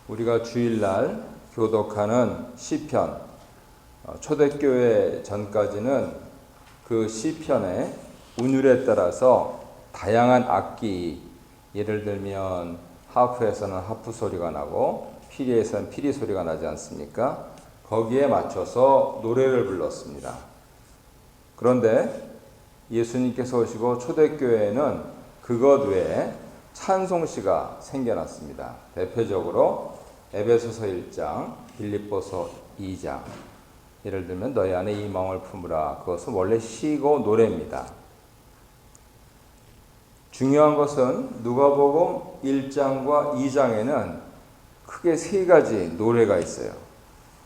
우리가 주일날 교독하는 시편, 초대교회 전까지는 그 시편의 운율에 따라서 다양한 악기, 예를 들면 하프에서는 하프 소리가 나고 피리에서는 피리 소리가 나지 않습니까? 거기에 맞춰서 노래를 불렀습니다. 그런데 예수님께서 오시고 초대교회에는 그것 외에 찬송시가 생겨났습니다. 대표적으로 에베소서 1장, 빌립보서 2장. 예를 들면 너희 안에 이 마음을 품으라. 그것은 원래 시고 노래입니다. 중요한 것은 누가복음 1장과 2장에는 크게 세 가지 노래가 있어요.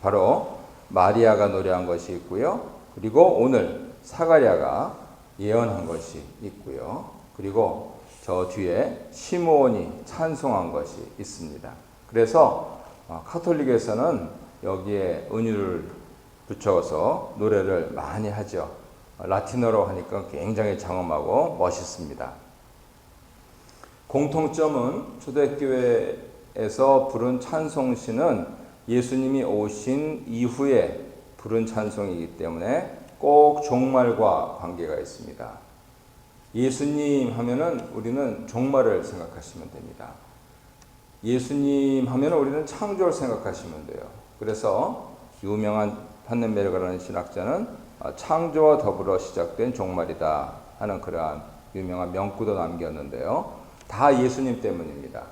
바로 마리아가 노래한 것이 있고요. 그리고 오늘 사가랴가 예언한 것이 있고요. 그리고 저 뒤에 시므온이 찬송한 것이 있습니다. 그래서 카톨릭에서는 여기에 은유를 붙여서 노래를 많이 하죠. 라틴어로 하니까 굉장히 장엄하고 멋있습니다. 공통점은 초대교회에서 부른 찬송시는 예수님이 오신 이후에 부른 찬송이기 때문에 꼭 종말과 관계가 있습니다. 예수님 하면은 우리는 종말을 생각하시면 됩니다. 예수님 하면 우리는 창조를 생각하시면 돼요. 그래서 유명한 판넨베르그라는 신학자는 창조와 더불어 시작된 종말이다 하는 그러한 유명한 명구도 남겼는데요. 다 예수님 때문입니다.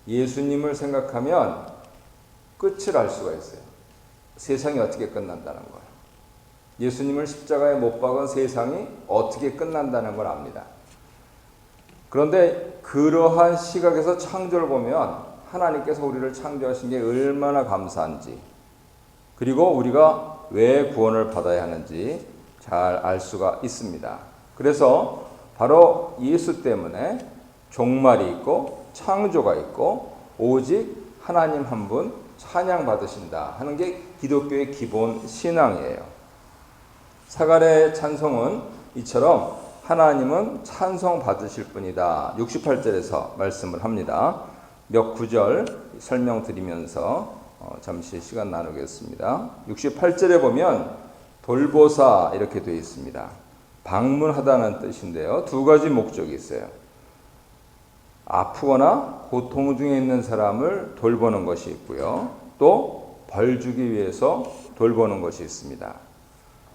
예수님을 생각하면 끝을 알 수가 있어요. 세상이 어떻게 끝난다는 걸. 예수님을 십자가에 못 박은 세상이 어떻게 끝난다는 걸 압니다. 그런데 그러한 시각에서 창조를 보면 하나님께서 우리를 창조하신 게 얼마나 감사한지, 그리고 우리가 왜 구원을 받아야 하는지 잘 알 수가 있습니다. 그래서 바로 예수 때문에 종말이 있고 창조가 있고 오직 하나님 한 분 찬양 받으신다 하는 게 기독교의 기본 신앙이에요. 사가랴의 찬송은 이처럼 하나님은 찬송 받으실 분이다. 68절에서 말씀을 합니다. 몇 구절 설명드리면서 잠시 시간 나누겠습니다. 68절에 보면 돌보사 이렇게 되어 있습니다. 방문하다는 뜻인데요. 두 가지 목적이 있어요. 아프거나 고통 중에 있는 사람을 돌보는 것이 있고요. 또 벌 주기 위해서 돌보는 것이 있습니다.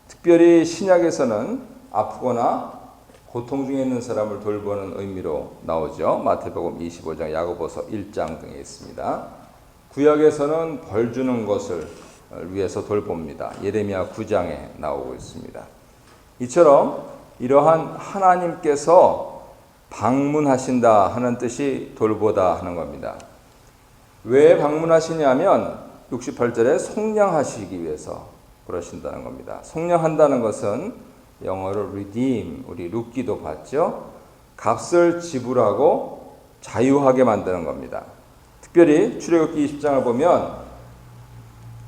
특별히 신약에서는 아프거나 고통 중에 있는 사람을 돌보는 의미로 나오죠. 마태복음 25장, 야고보서 1장 등에 있습니다. 구약에서는 벌 주는 것을 위해서 돌봅니다. 예레미야 9장에 나오고 있습니다. 이처럼 이러한 하나님께서 방문하신다 하는 뜻이 돌보다 하는 겁니다. 왜 방문하시냐면 68절에 속량하시기 위해서 그러신다는 겁니다. 속량한다는 것은 영어로 redeem, 우리 룻기도 봤죠. 값을 지불하고 자유하게 만드는 겁니다. 특별히 출애굽기 20장을 보면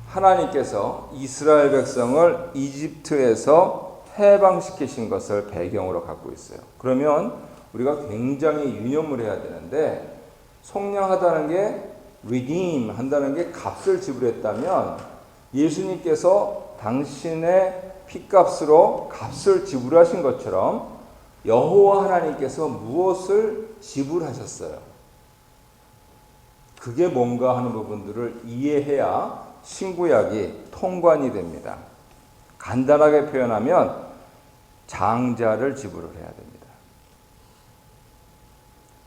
하나님께서 이스라엘 백성을 이집트에서 해방시키신 것을 배경으로 갖고 있어요. 그러면 우리가 굉장히 유념을 해야 되는데, 속량하다는 게 redeem 한다는 게 값을 지불했다면 예수님께서 당신의 피값으로 값을 지불하신 것처럼 여호와 하나님께서 무엇을 지불하셨어요? 그게 뭔가 하는 부분들을 이해해야 신구약이 통관이 됩니다. 간단하게 표현하면 장자를 지불을 해야 됩니다.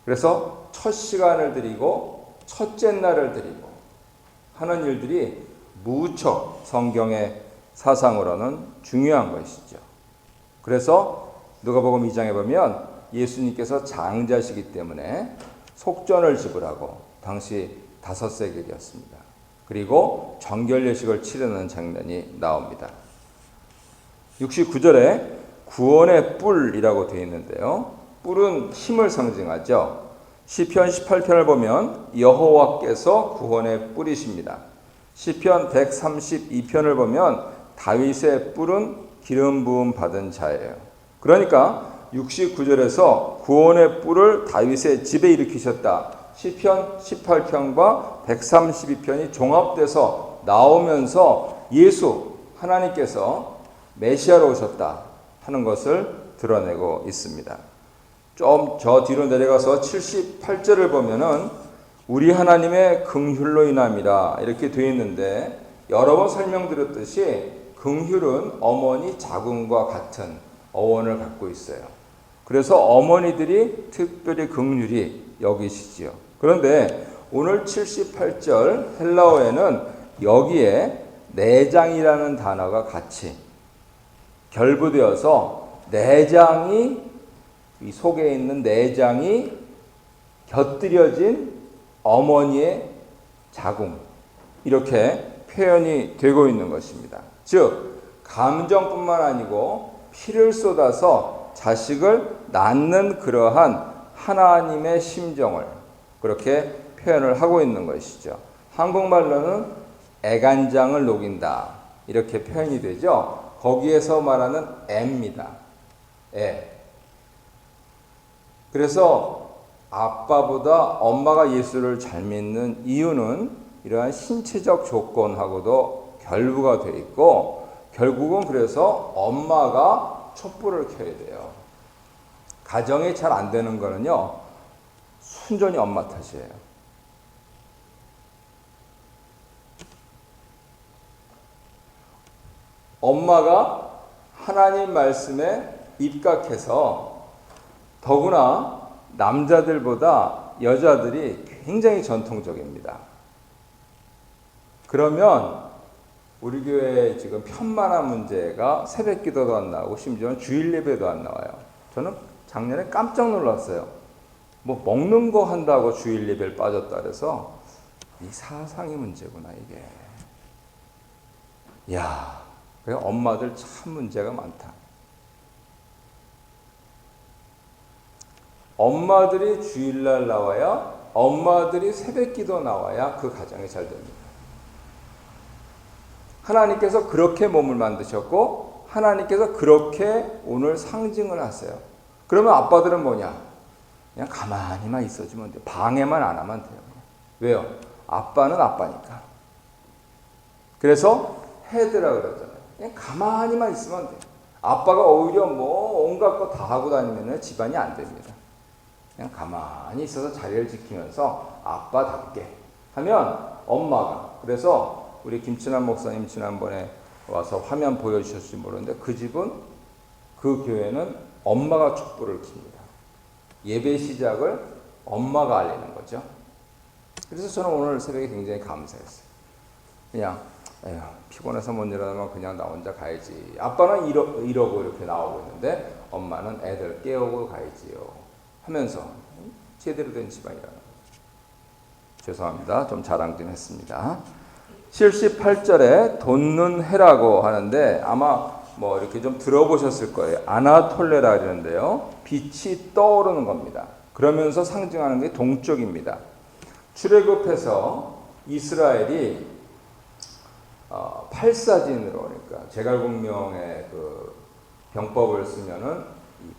그래서 첫 시간을 드리고 첫째 날을 드리고 하는 일들이 무척 성경의 사상으로는 중요한 것이죠. 그래서 누가복음 2장에 보면 예수님께서 장자시기 때문에 속전을 지불하고 당시 5세겔이었습니다. 그리고 정결례식을 치르는 장면이 나옵니다. 69절에 구원의 뿔이라고 되어 있는데요. 뿔은 힘을 상징하죠. 시편 18편을 보면 여호와께서 구원의 뿔이십니다. 시편 132편을 보면 다윗의 뿔은 기름 부음 받은 자예요. 그러니까 69절에서 구원의 뿔을 다윗의 집에 일으키셨다. 시편 18편과 132편이 종합돼서 나오면서 예수 하나님께서 메시아로 오셨다 하는 것을 드러내고 있습니다. 좀 저 뒤로 내려가서 78절을 보면은 우리 하나님의 긍휼로 인함이라 이렇게 되어 있는데, 여러 번 설명드렸듯이 긍휼은 어머니 자궁과 같은 어원을 갖고 있어요. 그래서 어머니들이 특별히 긍휼히 여기시지요. 그런데 오늘 78절 헬라어에는 여기에 내장이라는 단어가 같이 결부되어서 내장이, 이 속에 있는 내장이 곁들여진 어머니의 자궁, 이렇게 표현이 되고 있는 것입니다. 즉 감정뿐만 아니고 피를 쏟아서 자식을 낳는 그러한 하나님의 심정을 그렇게 표현을 하고 있는 것이죠. 한국말로는 애간장을 녹인다 이렇게 표현이 되죠. 거기에서 말하는 애입니다. 애. 그래서 아빠보다 엄마가 예수를 잘 믿는 이유는 이러한 신체적 조건하고도 결부가 되어 있고, 결국은 그래서 엄마가 촛불을 켜야 돼요. 가정이 잘 안 되는 거는요, 순전히 엄마 탓이에요. 엄마가 하나님 말씀에 입각해서, 더구나 남자들보다 여자들이 굉장히 전통적입니다. 그러면 우리 교회에 지금 편만한 문제가 새벽 기도도 안 나오고 심지어는 주일 예배도 안 나와요. 저는 작년에 깜짝 놀랐어요. 뭐 먹는 거 한다고 주일 예배를 빠졌다 그래서 이 사상의 문제구나 이게. 야, 그래 엄마들 참 문제가 많다. 엄마들이 주일날 나와야, 엄마들이 새벽 기도 나와야 그 가정이 잘 됩니다. 하나님께서 그렇게 몸을 만드셨고 하나님께서 그렇게 오늘 상징을 하세요. 그러면 아빠들은 뭐냐? 그냥 가만히만 있어주면 돼요. 방해만 안 하면 돼요. 왜요? 아빠는 아빠니까. 그래서 헤드라 그러잖아요. 그냥 가만히만 있으면 돼요. 아빠가 오히려 뭐 온갖 거 다 하고 다니면 집안이 안 됩니다. 그냥 가만히 있어서 자리를 지키면서 아빠답게 하면 엄마가, 그래서 우리 김춘환 목사님 지난번에 와서 화면 보여주셨을지 모르는데 그 집은, 그 교회는 엄마가 촛불을 킵니다. 예배 시작을 엄마가 알리는 거죠. 그래서 저는 오늘 새벽에 굉장히 감사했어요. 그냥 에휴, 피곤해서 못 일어나면 그냥 나 혼자 가야지. 아빠는 이러고 이렇게 나오고 있는데 엄마는 애들 깨우고 가야지요 하면서 제대로 된 집안이라는 거죠. 죄송합니다. 좀 자랑 좀 했습니다. 78절에 돋는 해라고 하는데 아마 뭐 이렇게 좀 들어보셨을 거예요. 아나톨레라 그러는데요. 빛이 떠오르는 겁니다. 그러면서 상징하는 게 동쪽입니다. 출애굽해서 이스라엘이 팔사진으로, 그러니까 제갈공명의 그 병법을 쓰면은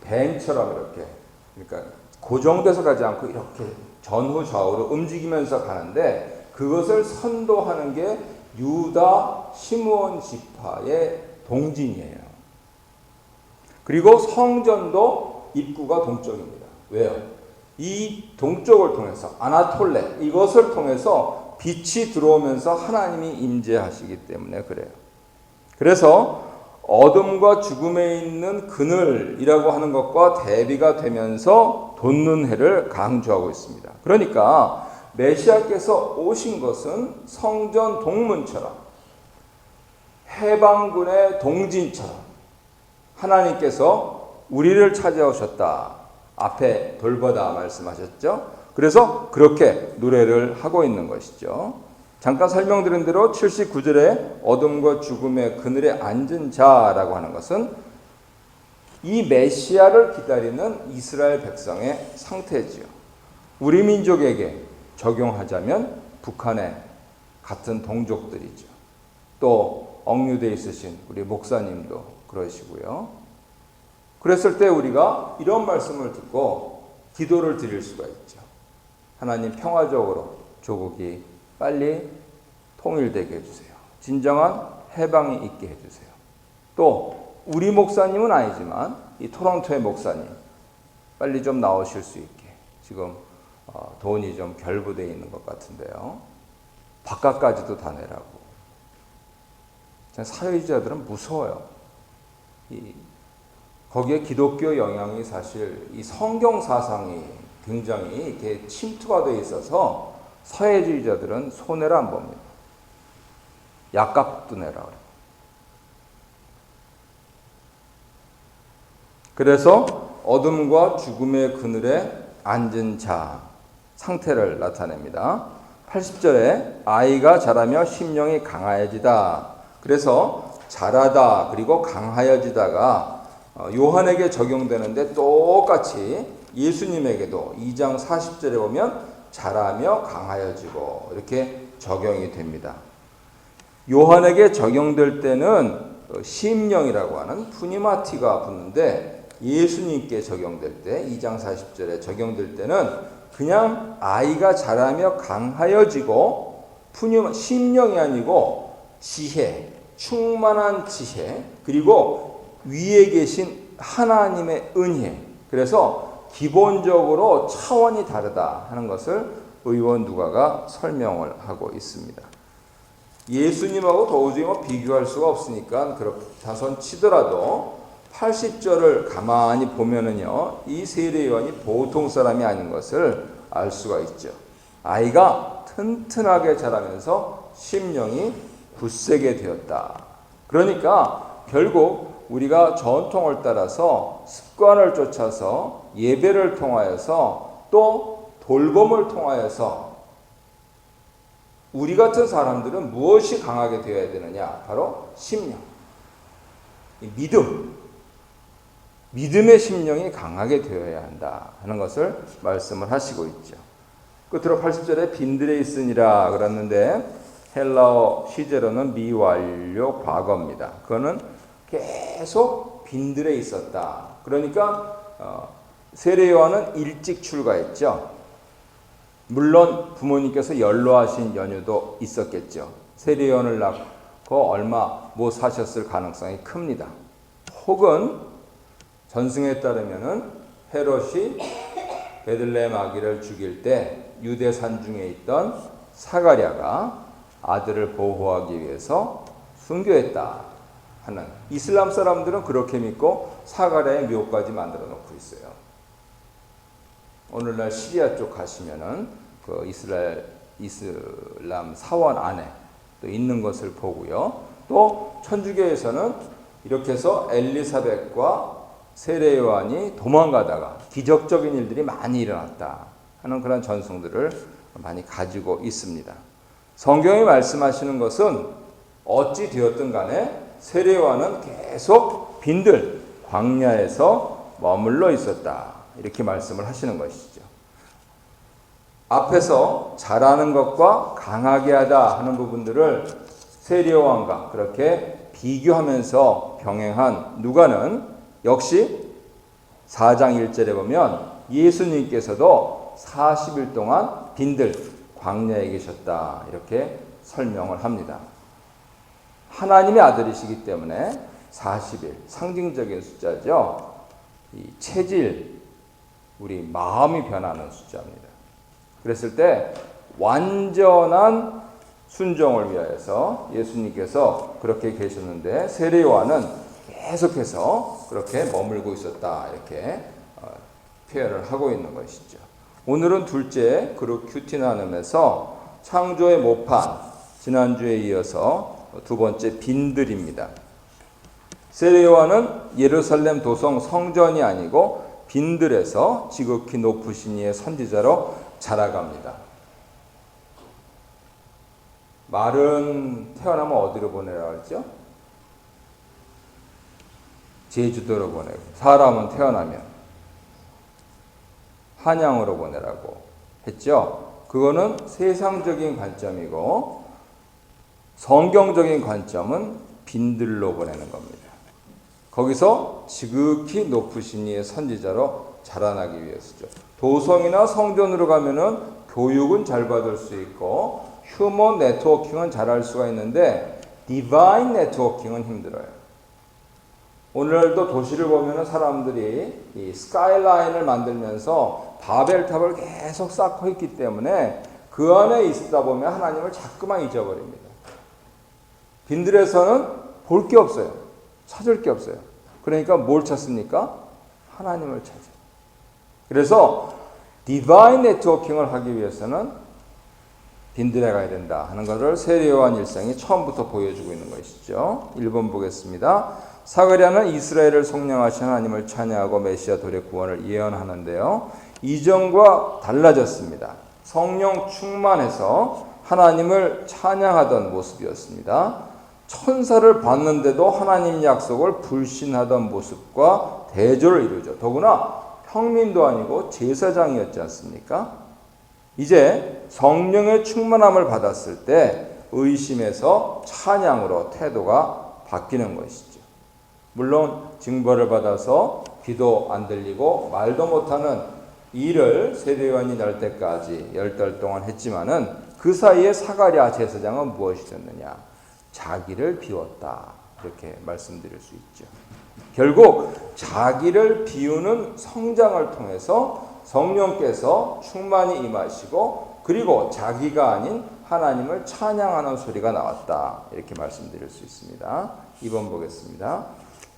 뱀처럼 이렇게, 그러니까 고정돼서 가지 않고 이렇게 전후 좌우로 움직이면서 가는데, 그것을 선도하는 게 유다 시므온 지파의 동진이에요. 그리고 성전도 입구가 동쪽입니다. 왜요? 이 동쪽을 통해서, 아나톨레, 이것을 통해서 빛이 들어오면서 하나님이 임재하시기 때문에 그래요. 그래서 어둠과 죽음에 있는 그늘이라고 하는 것과 대비가 되면서 돋는 해를 강조하고 있습니다. 그러니까 메시아께서 오신 것은 성전 동문처럼, 해방군의 동진처럼 하나님께서 우리를 찾아오셨다. 앞에 돌보다 말씀하셨죠. 그래서 그렇게 노래를 하고 있는 것이죠. 잠깐 설명드린 대로 79절에 어둠과 죽음의 그늘에 앉은 자라고 하는 것은 이 메시아를 기다리는 이스라엘 백성의 상태지요. 우리 민족에게 적용하자면 북한의 같은 동족들이죠. 또 억류되어 있으신 우리 목사님도 그러시고요. 그랬을 때 우리가 이런 말씀을 듣고 기도를 드릴 수가 있죠. 하나님 평화적으로 조국이 빨리 통일되게 해주세요. 진정한 해방이 있게 해주세요. 또 우리 목사님은 아니지만 이 토론토의 목사님 빨리 좀 나오실 수 있게 지금 돈이 좀 결부되어 있는 것 같은데요. 바깥까지도 다 내라고. 사회주의자들은 무서워요. 거기에 기독교 영향이 사실 이 성경 사상이 굉장히 이렇게 침투가 되어 있어서 사회주의자들은 손해를 안 봅니다. 약값도 내라 그래요. 그래서 어둠과 죽음의 그늘에 앉은 자 상태를 나타냅니다. 80절에 아이가 자라며 심령이 강하여지다. 그래서 자라다 그리고 강하여지다가 요한에게 적용되는데 똑같이 예수님에게도 2장 40절에 보면 자라며 강하여지고 이렇게 적용이 됩니다. 요한에게 적용될 때는 심령이라고 하는 푸니마티가 붙는데 예수님께 적용될 때 2장 40절에 적용될 때는 그냥 아이가 자라며 강하여지고 심령이 아니고 지혜, 충만한 지혜, 그리고 위에 계신 하나님의 은혜. 그래서 기본적으로 차원이 다르다 하는 것을 의원 누가가 설명을 하고 있습니다. 예수님하고 도저히 비교할 수가 없으니까 그렇다선 치더라도 80절을 가만히 보면은요, 이 세례요한이 보통 사람이 아닌 것을 알 수가 있죠. 아이가 튼튼하게 자라면서 심령이 굳세게 되었다. 그러니까 결국 우리가 전통을 따라서 습관을 쫓아서 예배를 통하여서 또 돌봄을 통하여서 우리 같은 사람들은 무엇이 강하게 되어야 되느냐? 바로 심령, 믿음의 심령이 강하게 되어야 한다 하는 것을 말씀을 하시고 있죠. 끝으로 80절에 빈들에 있으니라 그랬는데 헬라어 시제로는 미완료 과거입니다. 그거는 계속 빈들에 있었다. 그러니까 세례요한은 일찍 출가했죠. 물론 부모님께서 연로하신 연유도 있었겠죠. 세례요한을 낳고 얼마 못 사셨을 가능성이 큽니다. 혹은 전승에 따르면은 헤롯이 베들레헴 아기를 죽일 때 유대 산중에 있던 사가랴가 아들을 보호하기 위해서 순교했다 하는, 이슬람 사람들은 그렇게 믿고 사가랴의 묘까지 만들어 놓고 있어요. 오늘날 시리아 쪽 가시면은 그 이슬람 사원 안에 또 있는 것을 보고요. 또 천주교에서는 이렇게 해서 엘리사벳과 세례요한이 도망가다가 기적적인 일들이 많이 일어났다 하는 그런 전승들을 많이 가지고 있습니다. 성경이 말씀하시는 것은 어찌 되었든 간에 세례요한은 계속 빈들 광야에서 머물러 있었다 이렇게 말씀을 하시는 것이죠. 앞에서 잘하는 것과 강하게 하다 하는 부분들을 세례요한과 그렇게 비교하면서 병행한 누가는 역시 4장 1절에 보면 예수님께서도 40일 동안 빈들 광야에 계셨다 이렇게 설명을 합니다. 하나님의 아들이시기 때문에 40일 상징적인 숫자죠. 이 체질, 우리 마음이 변하는 숫자입니다. 그랬을 때 완전한 순종을 위하여서 예수님께서 그렇게 계셨는데 세례요한은 계속해서 그렇게 머물고 있었다 이렇게 표현을 하고 있는 것이죠. 오늘은 둘째 그룹 큐티 나눔에서 창조의 모판, 지난주에 이어서 두 번째 빈들입니다. 세례요한은 예루살렘 도성 성전이 아니고 빈들에서 지극히 높으신 이의 선지자로 자라갑니다. 말은 태어나면 어디로 보내라고 했죠? 제주도로 보내고, 사람은 태어나면 한양으로 보내라고 했죠. 그거는 세상적인 관점이고 성경적인 관점은 빈들로 보내는 겁니다. 거기서 지극히 높으신 이의 선지자로 자라나기 위해서죠. 도성이나 성전으로 가면은 교육은 잘 받을 수 있고 휴먼 네트워킹은 잘 할 수가 있는데 디바인 네트워킹은 힘들어요. 오늘도 도시를 보면 사람들이 이 스카이라인을 만들면서 바벨탑을 계속 쌓고 있기 때문에 그 안에 있다 보면 하나님을 자꾸만 잊어버립니다. 빈들에서는 볼 게 없어요. 찾을 게 없어요. 그러니까 뭘 찾습니까? 하나님을 찾아요. 그래서 디바인 네트워킹을 하기 위해서는 빈들에 가야 된다 하는 것을 세례요한 일상이 처음부터 보여주고 있는 것이죠. 1번 보겠습니다. 사가랴는 이스라엘을 속량하신 하나님을 찬양하고 메시아 돌의 구원을 예언하는데요. 이전과 달라졌습니다. 성령 충만해서 하나님을 찬양하던 모습이었습니다. 천사를 봤는데도 하나님 약속을 불신하던 모습과 대조를 이루죠. 더구나 평민도 아니고 제사장이었지 않습니까? 이제 성령의 충만함을 받았을 때 의심에서 찬양으로 태도가 바뀌는 것이죠. 물론 징벌을 받아서 귀도 안 들리고 말도 못하는 일을 세례요한이 날 때까지 10달 동안 했지만은 그 사이에 사가랴 제사장은 무엇이 됐느냐? 자기를 비웠다. 이렇게 말씀드릴 수 있죠. 결국 자기를 비우는 성장을 통해서 성령께서 충만히 임하시고 그리고 자기가 아닌 하나님을 찬양하는 소리가 나왔다. 이렇게 말씀드릴 수 있습니다. 2번 보겠습니다.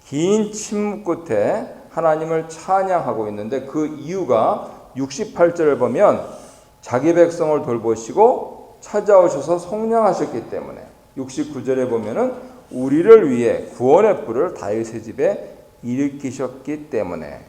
긴 침묵 끝에 하나님을 찬양하고 있는데 그 이유가 68절을 보면 자기 백성을 돌보시고 찾아오셔서 속량하셨기 때문에 69절에 보면은 우리를 위해 구원의 뿔을 다윗의 집에 일으키셨기 때문에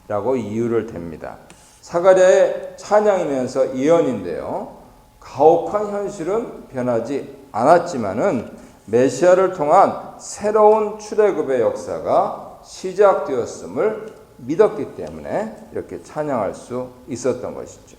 라고 이유를 댑니다. 사가랴의 찬양이면서 예언인데요. 가혹한 현실은 변하지 않았지만은 메시아를 통한 새로운 출애굽의 역사가 시작되었음을 믿었기 때문에 이렇게 찬양할 수 있었던 것이죠.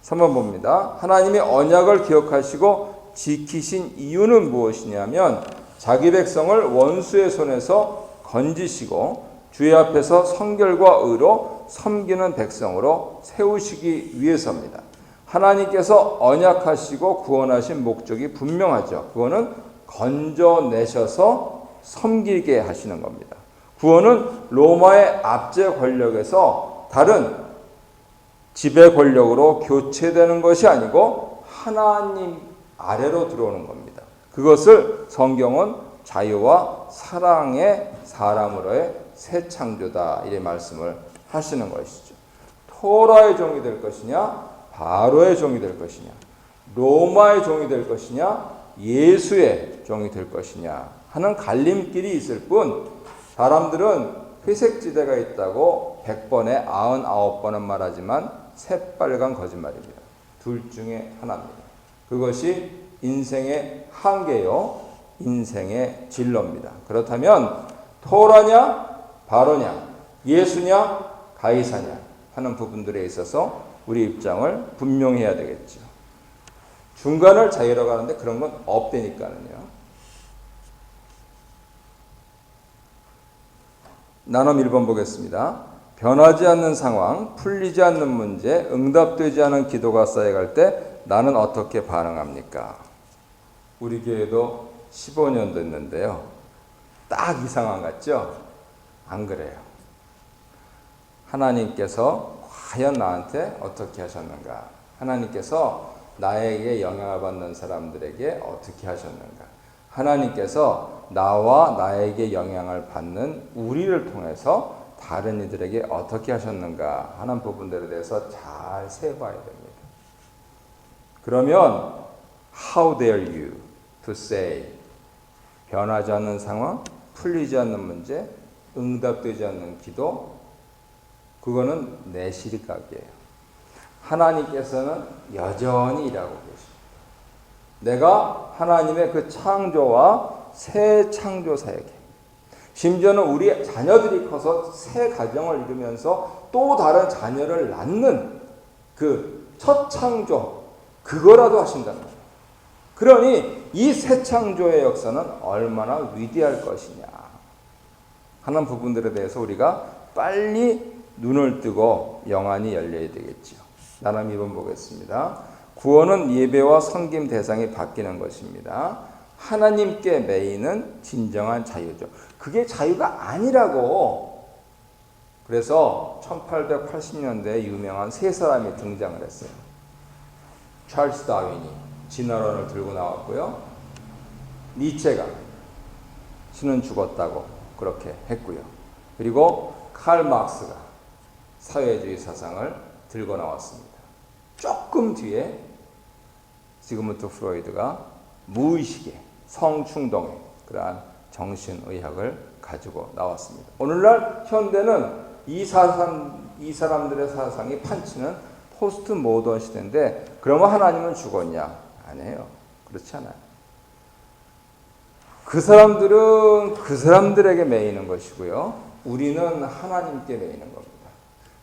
3번 봅니다. 하나님이 언약을 기억하시고 지키신 이유는 무엇이냐면 자기 백성을 원수의 손에서 건지시고 주의 앞에서 성결과 의로 섬기는 백성으로 세우시기 위해서입니다. 하나님께서 언약하시고 구원하신 목적이 분명하죠. 그거는 건져내셔서 섬기게 하시는 겁니다. 구원은 로마의 압제 권력에서 다른 지배 권력으로 교체되는 것이 아니고 하나님 아래로 들어오는 겁니다. 그것을 성경은 자유와 사랑의 사람으로의 새 창조다 이래 말씀을 하시는 것이죠. 토라의 종이 될 것이냐 바로의 종이 될 것이냐 로마의 종이 될 것이냐 예수의 종이 될 것이냐 하는 갈림길이 있을 뿐 사람들은 회색지대가 있다고 100번에 99번은 말하지만 새빨간 거짓말입니다. 둘 중에 하나입니다. 그것이 인생의 한계요 인생의 진로입니다. 그렇다면 토라냐 바로냐 예수냐 가이사냐 하는 부분들에 있어서 우리 입장을 분명해야 되겠죠. 중간을 자유로 가는데 그런 건 없다니까는요. 나눔 1번 보겠습니다. 변하지 않는 상황, 풀리지 않는 문제, 응답되지 않은 기도가 쌓여갈 때 나는 어떻게 반응합니까? 우리 교회도 15년 됐는데요. 딱 이 상황 같죠? 안 그래요. 하나님께서 과연 나한테 어떻게 하셨는가? 하나님께서 나에게 영향을 받는 사람들에게 어떻게 하셨는가? 하나님께서 나와 나에게 영향을 받는 우리를 통해서 다른 이들에게 어떻게 하셨는가 하는 부분들에 대해서 잘 세봐야 됩니다. 그러면 How dare you to say 변하지 않는 상황, 풀리지 않는 문제, 응답되지 않는 기도 그거는 내 시리각이에요. 하나님께서는 여전히 일하고 계십니다. 내가 하나님의 그 창조와 새 창조 사역에 심지어는 우리 자녀들이 커서 새 가정을 이루면서 또 다른 자녀를 낳는 그 첫 창조 그거라도 하신다는 거예요. 그러니 이 새 창조의 역사는 얼마나 위대할 것이냐 하는 부분들에 대해서 우리가 빨리 눈을 뜨고 영안이 열려야 되겠죠. 나름 2번 보겠습니다. 구원은 예배와 섬김 대상이 바뀌는 것입니다. 하나님께 매이는 진정한 자유죠. 그게 자유가 아니라고. 그래서 1880년대에 유명한 세 사람이 등장을 했어요. 찰스 다윈이 진화론을 들고 나왔고요. 니체가 신은 죽었다고 그렇게 했고요. 그리고 칼 막스가 사회주의 사상을 들고 나왔습니다. 조금 뒤에 시그문드 프로이드가 무의식의 성충동의 그러한 정신의학을 가지고 나왔습니다. 오늘날 현대는 이 사람들의 사상이 판치는 포스트 모던 시대인데, 그러면 하나님은 죽었냐? 아니에요. 그렇지 않아요. 그 사람들은 그 사람들에게 매이는 것이고요. 우리는 하나님께 매이는 겁니다.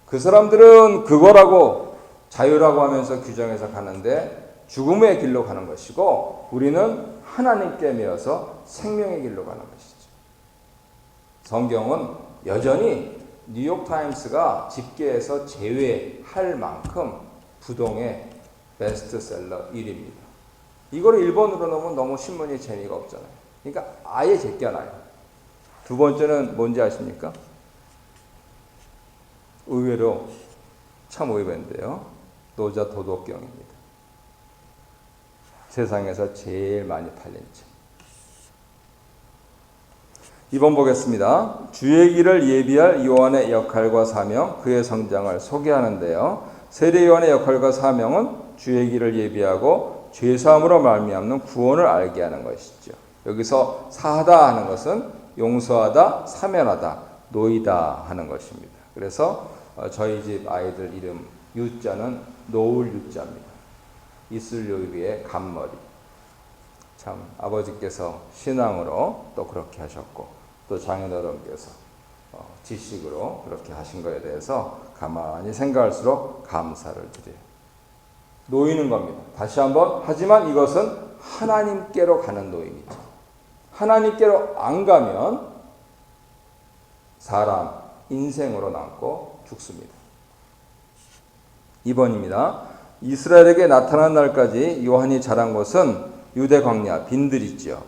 그 사람들은 그거라고 자유라고 하면서 규정해서 가는데 죽음의 길로 가는 것이고, 우리는 하나님께 매여서 생명의 길로 가는 것이죠. 성경은 여전히 뉴욕타임스가 집계해서 제외할 만큼 부동의 베스트셀러 1위입니다. 이걸 일본어로 넣으면 너무 신문이 재미가 없잖아요. 그러니까 아예 제껴놔요. 두 번째는 뭔지 아십니까? 의외로 참 의외인데요. 노자 도덕경입니다. 세상에서 제일 많이 팔린 책. 2번 보겠습니다. 주의 길을 예비할 요한의 역할과 사명, 그의 성장을 소개하는데요. 세례 요한의 역할과 사명은 주의 길을 예비하고 죄사함으로 말미암는 구원을 알게 하는 것이죠. 여기서 사하다 하는 것은 용서하다, 사면하다, 노이다 하는 것입니다. 그래서 저희 집 아이들 이름 유자는 노을 유자입니다. 이슬 요일의 간머리. 참 아버지께서 신앙으로 또 그렇게 하셨고, 또 장인어른께서 지식으로 그렇게 하신 것에 대해서 가만히 생각할수록 감사를 드려요. 놓이는 겁니다. 다시 한번, 하지만 이것은 하나님께로 가는 노임이죠. 하나님께로 안 가면 사람 인생으로 남고 죽습니다. 2번입니다. 이스라엘에게 나타난 날까지 요한이 자란 곳은 유대 광야 빈들이지요.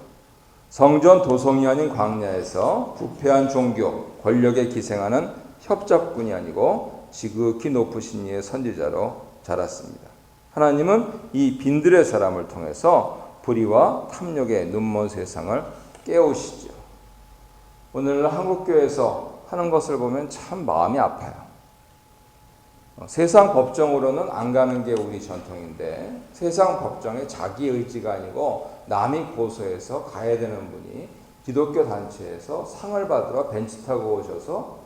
성전 도성이 아닌 광야에서 부패한 종교, 권력에 기생하는 협작꾼이 아니고 지극히 높으신 이의 선지자로 자랐습니다. 하나님은 이 빈들의 사람을 통해서 불의와 탐욕의 눈먼 세상을 깨우시죠. 오늘 한국교회에서 하는 것을 보면 참 마음이 아파요. 세상 법정으로는 안 가는 게 우리 전통인데, 세상 법정에 자기 의지가 아니고 남이 고소해서 가야 되는 분이 기독교 단체에서 상을 받으러 벤치 타고 오셔서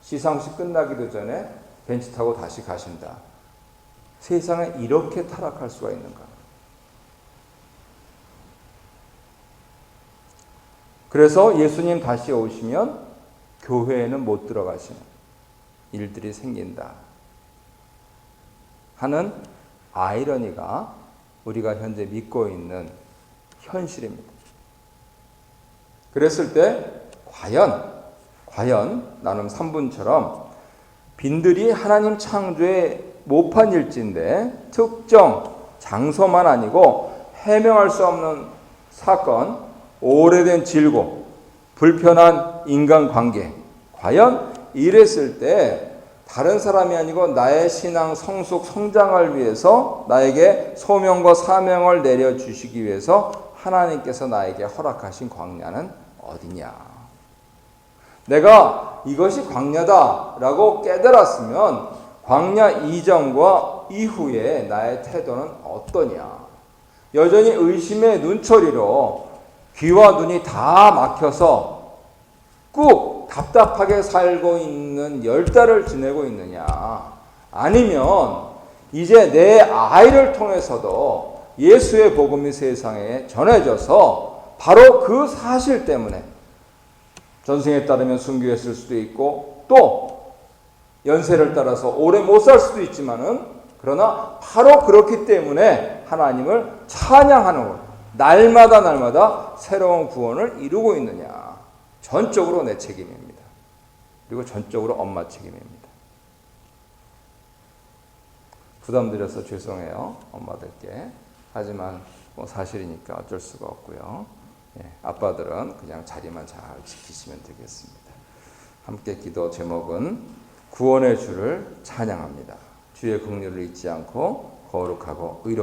시상식 끝나기도 전에 벤치 타고 다시 가신다. 세상에 이렇게 타락할 수가 있는가? 그래서 예수님 다시 오시면 교회에는 못 들어가시는 일들이 생긴다 하는 아이러니가 우리가 현재 믿고 있는 현실입니다. 그랬을 때 과연 나는 3분처럼 빈들이 하나님 창조의 모판일지인데, 특정 장소만 아니고 해명할 수 없는 사건, 오래된 질고, 불편한 인간관계, 과연 이랬을 때 다른 사람이 아니고 나의 신앙 성숙 성장을 위해서 나에게 소명과 사명을 내려주시기 위해서 하나님께서 나에게 허락하신 광야는 어디냐? 내가 이것이 광야다라고 깨달았으면 광야 이전과 이후에 나의 태도는 어떠냐? 여전히 의심의 눈초리로 귀와 눈이 다 막혀서 꾹 답답하게 살고 있는 10달을 지내고 있느냐? 아니면 이제 내 아이를 통해서도 예수의 복음이 세상에 전해져서 바로 그 사실 때문에 전승에 따르면 순교했을 수도 있고, 또 연세를 따라서 오래 못 살 수도 있지만은, 그러나 바로 그렇기 때문에 하나님을 찬양하는 것, 날마다 새로운 구원을 이루고 있느냐? 전적으로 내 책임입니다. 그리고 전적으로 엄마 책임입니다. 부담드려서 죄송해요, 엄마들께. 하지만 뭐 사실이니까 어쩔 수가 없고요. 예, 아빠들은 그냥 자리만 잘 지키시면 되겠습니다. 함께 기도 제목은 구원의 주를 찬양합니다. 주의 긍휼을 잊지 않고 거룩하고 의롭게